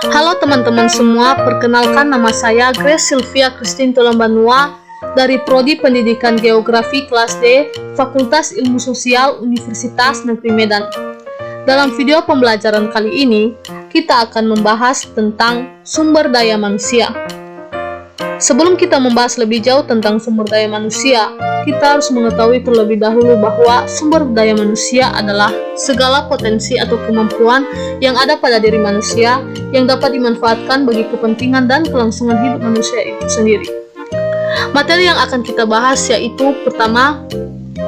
Halo teman-teman semua, perkenalkan nama saya Grace Sylvia Christine Tolambanua dari Prodi Pendidikan Geografi kelas D, Fakultas Ilmu Sosial Universitas Negeri Medan. Dalam video pembelajaran kali ini, kita akan membahas tentang sumber daya manusia. Sebelum kita membahas lebih jauh tentang sumber daya manusia, kita harus mengetahui terlebih dahulu bahwa sumber daya manusia adalah segala potensi atau kemampuan yang ada pada diri manusia yang dapat dimanfaatkan bagi kepentingan dan kelangsungan hidup manusia itu sendiri. Materi yang akan kita bahas yaitu pertama,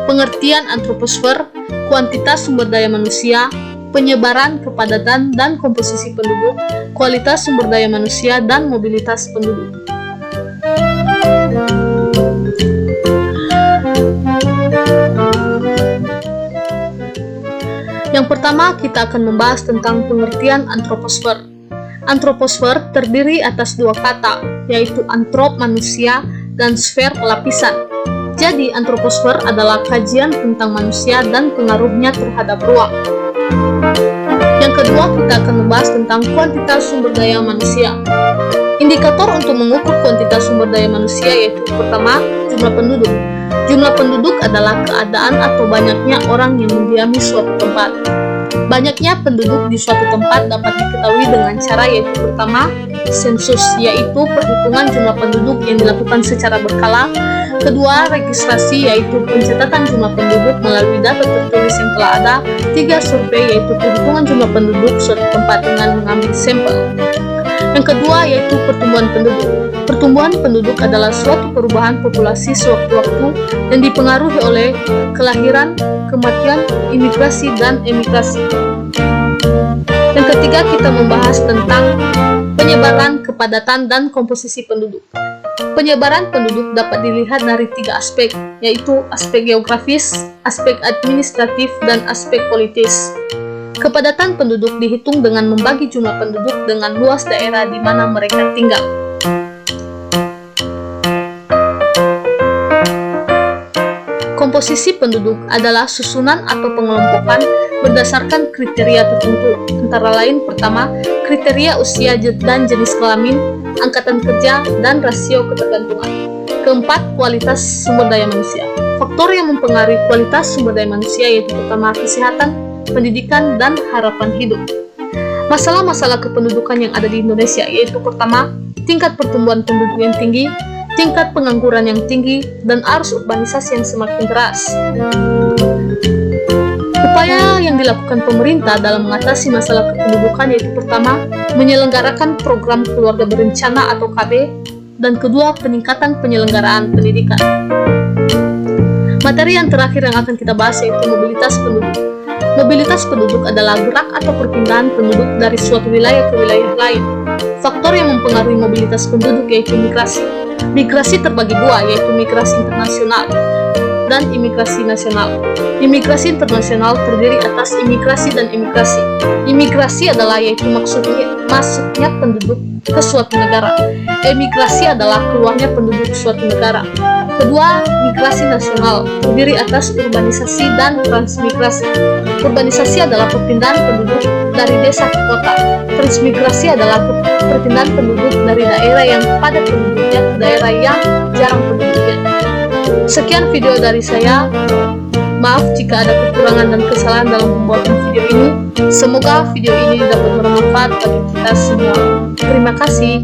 pengertian antroposfer, kuantitas sumber daya manusia, penyebaran, kepadatan, dan komposisi penduduk, kualitas sumber daya manusia, dan mobilitas penduduk. Yang pertama, kita akan membahas tentang pengertian antroposfer. Antroposfer terdiri atas dua kata, yaitu antrop manusia dan sfer lapisan. Jadi, antroposfer adalah kajian tentang manusia dan pengaruhnya terhadap ruang. Yang kedua, kita akan membahas tentang kuantitas sumber daya manusia. Indikator untuk mengukur kuantitas sumber daya manusia yaitu pertama, jumlah penduduk. Jumlah penduduk adalah keadaan atau banyaknya orang yang mendiami suatu tempat. Banyaknya penduduk di suatu tempat dapat diketahui dengan cara yaitu pertama, sensus, yaitu perhitungan jumlah penduduk yang dilakukan secara berkala. Kedua, registrasi, yaitu pencatatan jumlah penduduk melalui data tertulis yang telah ada. Tiga, survei, yaitu perhitungan jumlah penduduk suatu tempat dengan mengambil sampel. Yang kedua yaitu pertumbuhan penduduk. Pertumbuhan penduduk adalah suatu perubahan populasi sewaktu-waktu yang dipengaruhi oleh kelahiran, kematian, imigrasi, dan emigrasi. Yang ketiga, kita membahas tentang penyebaran, kepadatan, dan komposisi penduduk. Penyebaran penduduk dapat dilihat dari tiga aspek, yaitu aspek geografis, aspek administratif, dan aspek politis. Kepadatan penduduk dihitung dengan membagi jumlah penduduk dengan luas daerah di mana mereka tinggal. Komposisi penduduk adalah susunan atau pengelompokan berdasarkan kriteria tertentu, antara lain pertama, kriteria usia dan jenis kelamin, angkatan kerja, dan rasio ketergantungan. Keempat, kualitas sumber daya manusia. Faktor yang mempengaruhi kualitas sumber daya manusia yaitu pertama, kesehatan, pendidikan, dan harapan hidup. Masalah-masalah kependudukan yang ada di Indonesia yaitu pertama, tingkat pertumbuhan penduduk yang tinggi, tingkat pengangguran yang tinggi, dan arus urbanisasi yang semakin deras. Upaya yang dilakukan pemerintah dalam mengatasi masalah kependudukan yaitu pertama, menyelenggarakan program keluarga berencana atau KB, dan kedua, peningkatan penyelenggaraan pendidikan. Materi yang terakhir yang akan kita bahas yaitu mobilitas penduduk. Mobilitas penduduk adalah gerak atau perpindahan penduduk dari suatu wilayah ke wilayah lain. Faktor yang mempengaruhi mobilitas penduduk yaitu migrasi. Migrasi terbagi dua, yaitu migrasi internasional dan imigrasi nasional. Imigrasi internasional terdiri atas imigrasi dan imigrasi. Imigrasi adalah yaitu masuknya penduduk ke suatu negara. Emigrasi adalah keluarnya penduduk suatu negara. Kedua, migrasi nasional terdiri atas urbanisasi dan transmigrasi. Urbanisasi adalah perpindahan penduduk dari desa ke kota. Transmigrasi adalah perpindahan penduduk dari daerah yang padat penduduknya ke daerah yang jarang penduduknya. Sekian video dari saya. Maaf jika ada kekurangan dan kesalahan dalam pembuatan video ini. Semoga video ini dapat bermanfaat bagi kita semua. Terima kasih.